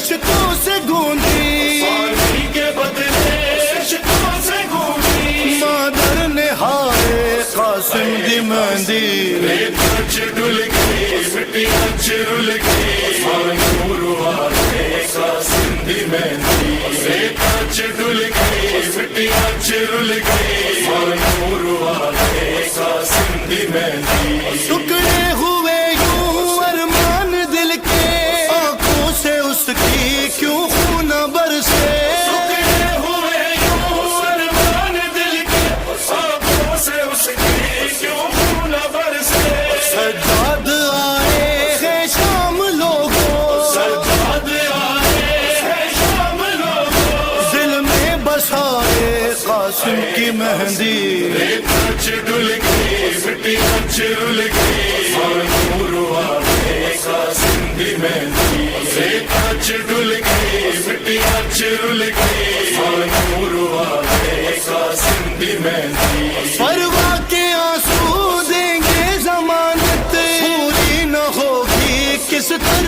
इश्कों से गूंजी, फांसी के बदले इश्कों से गूंजी। मादर ने हारे कासिम दी मेहंदी, रेत च डुल गई मिट्टियां च रुल गई, मायूर वाले कासिम दी मेहंदी। रेत च डुल गई मिट्टियां च रुल गई, मायूर वाले कासिम दी मेहंदी। टुकड़े हुए यूं अरमान दिल के, आंखों से उसकी क्यों खून बरसे। टुकड़े हुए यूं अरमान दिल के, आंखों से उसकी क्यों खून बरसे। सज्जाद आए हैं शाम लोगों, सज्जाद आए हैं शाम लोगों, दिल में बसाए कासिम की मेहंदी। रेत च डुल गई मिट्टियां च रुल गई, मायूर वाले कासिम दी मेहंदी। रेत च डुल गई मिट्टियां च रुल गई, मायूर वाले कासिम दी मेहंदी। परवाह के आंसू देंगे जमानत, पूरी न होगी किस तरह